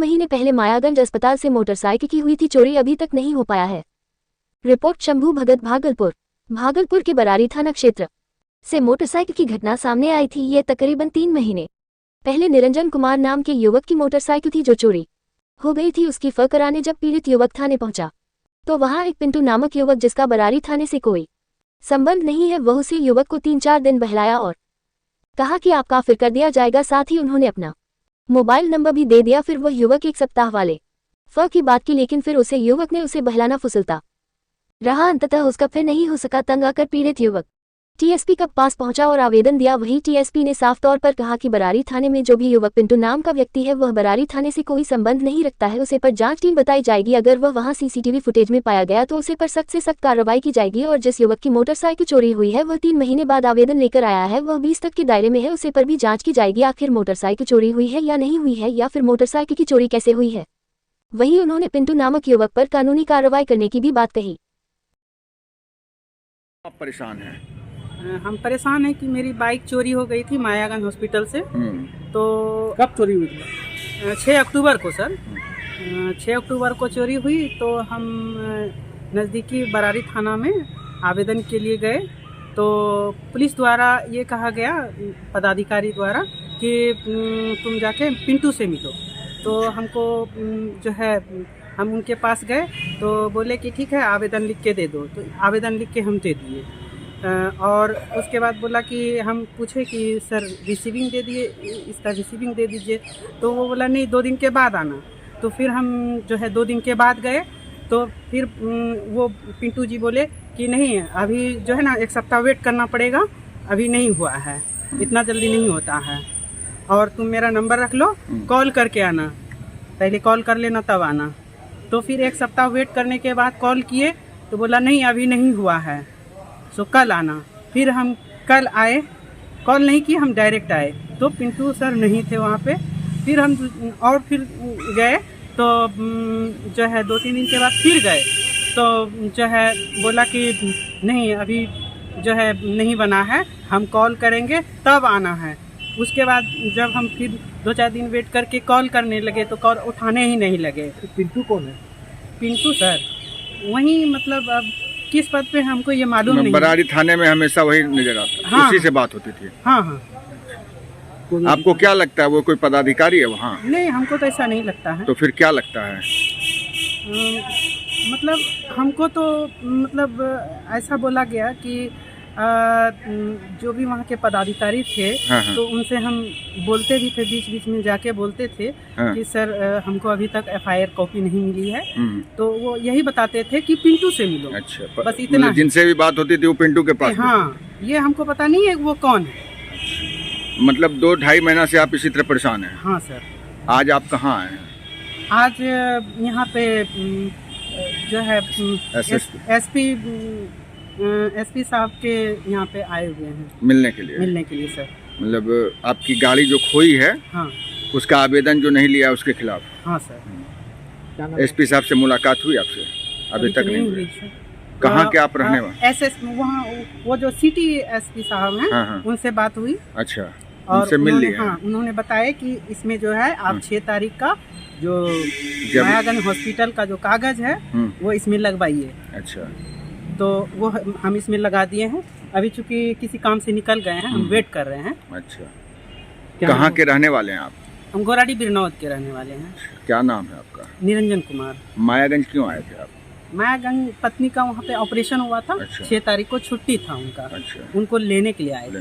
महीने पहले मायागंज अस्पताल से मोटरसाइकिल की हुई थी चोरी, अभी तक नहीं हो पाया है। रिपोर्ट शंभू भगत, भागलपुर के बरारी थाना क्षेत्र से मोटरसाइकिल की घटना सामने आई थी। ये तकरीबन 3 महीने पहले निरंजन कुमार नाम के युवक की मोटरसाइकिल थी जो चोरी हो गई थी। उसकी फर कराने जब पीड़ित युवक थाने पहुंचा तो वहां एक पिंटू नामक युवक, जिसका बरारी थाने से कोई संबंध नहीं है, वह उसी युवक को 3-4 दिन बहलाया और कहा कि आपका फिर कर दिया जाएगा। साथ ही उन्होंने अपना मोबाइल नंबर भी दे दिया। फिर वह युवक 1 सप्ताह वाले फर की बात की, लेकिन फिर उसे युवक ने उसे बहलाना फुसलता रहा। अंततः उसका फिर नहीं हो सका। तंग आकर पीड़ित युवक टीएसपी के पास पहुंचा और आवेदन दिया। वहीं टीएसपी ने साफ तौर पर कहा कि बरारी थाने में जो भी युवक पिंटू नाम का व्यक्ति है वह बरारी थाने से कोई संबंध नहीं रखता है। उसे पर जांच टीम बताई जाएगी। अगर वह वहां सीसीटीवी फुटेज में पाया गया तो उसे पर सख्त से सख्त कार्रवाई की जाएगी। और जिस युवक की मोटरसाइकिल चोरी हुई है वह 3 महीने बाद आवेदन लेकर आया है, वह 20 तक के दायरे में है, उसे पर भी जाँच की जाएगी। आखिर मोटरसाइकिल चोरी हुई है या नहीं हुई है, या फिर मोटरसाइकिल की चोरी कैसे हुई है। वहीं उन्होंने पिंटू नामक युवक पर कानूनी कार्रवाई करने की भी बात कही। आप परेशान हैं? हम परेशान हैं कि मेरी बाइक चोरी हो गई थी मायागंज हॉस्पिटल से। तो कब चोरी हुई थी? 6 अक्टूबर को सर, 6 अक्टूबर को चोरी हुई। तो हम नज़दीकी बरारी थाना में आवेदन के लिए गए तो पुलिस द्वारा ये कहा गया, पदाधिकारी द्वारा, कि तुम जाके पिंटू से मिलो। तो हमको जो है, हम उनके पास गए तो बोले कि ठीक है आवेदन लिख के दे दो। तो आवेदन लिख के हम दे दिए। और उसके बाद बोला कि हम पूछे कि सर रिसीविंग दे दिए, इसका रिसीविंग दे दीजिए। तो वो बोला नहीं 2 दिन के बाद आना। तो फिर हम जो है 2 दिन के बाद गए तो फिर वो पिंटू जी बोले कि नहीं, अभी जो है ना 1 सप्ताह वेट करना पड़ेगा, अभी नहीं हुआ है, इतना जल्दी नहीं होता है, और तुम मेरा नंबर रख लो, कॉल करके आना, पहले कॉल कर लेना तब आना। तो फिर 1 सप्ताह वेट करने के बाद कॉल किए तो बोला नहीं अभी नहीं हुआ है, सो कल आना। फिर हम कल आए, कॉल नहीं की, हम डायरेक्ट आए तो पिंटू सर नहीं थे वहाँ पे। फिर हम फिर गए तो जो है 2-3 दिन के बाद फिर गए तो जो है बोला कि नहीं अभी जो है नहीं बना है, हम कॉल करेंगे तब आना है। उसके बाद जब हम फिर 2-4 दिन वेट करके कॉल करने लगे तो कॉल उठाने ही नहीं लगे। तो पिंटू कौन है? पिंटू सर वही, मतलब अब किस पद पे हमको ये मालूम नहीं। बरारी थाने में हमेशा वही नजर आता है। हाँ, उसी से बात होती थी। हाँ हाँ। आपको क्या लगता है वो कोई पदाधिकारी है वहाँ? नहीं, हमको तो ऐसा नहीं लगता है। तो फिर क्या लगता है? मतलब हमको तो मतलब ऐसा बोला गया कि जो भी वहाँ के पदाधिकारी थे, हाँ। तो उनसे हम बोलते भी थे, बीच बीच में जाके बोलते थे हाँ। कि सर हमको अभी तक FIR कॉपी नहीं मिली है। तो वो यही बताते थे कि पिंटू से मिलो। अच्छा, बस इतना। जिनसे भी बात होती थी वो पिंटू के पास? हाँ, ये हमको पता नहीं है वो कौन है। मतलब 2-2.5 महीना से आप इसी तरह परेशान हैं? हाँ सर। आज आप कहाँ आए हैं? आज यहाँ पे जो है एसपी साहब के यहाँ पे आए हुए हैं मिलने के लिए सर। मतलब आपकी गाड़ी जो खोई है, हाँ, उसका आवेदन जो नहीं लिया उसके खिलाफ? हाँ सर। एसपी साहब से मुलाकात हुई आपसे? अभी तक नहीं हुई। कहाँ के आप रहने वाले? वहाँ वो जो सिटी एसपी साहब हैं, हाँ। उनसे बात हुई। अच्छा, और उनसे मिल लिया? हाँ, उन्होंने बताया कि इसमें जो है आप 6 तारीख का जो मायागंज हॉस्पिटल का जो कागज है वो इसमें लगवाइए। अच्छा, तो वो हम इसमें लगा दिए हैं। अभी चूंकि किसी काम से निकल गए हैं, हम वेट कर रहे हैं। अच्छा, कहाँ के रहने वाले हैं आप? हम गोराडी बिरनौत के रहने वाले हैं। क्या नाम है आपका? निरंजन कुमार। मायागंज क्यों आए थे आप? मायागंज पत्नी का वहाँ पे ऑपरेशन हुआ था। अच्छा। 6 तारीख को छुट्टी था उनका। अच्छा, उनको लेने के लिए आए थे।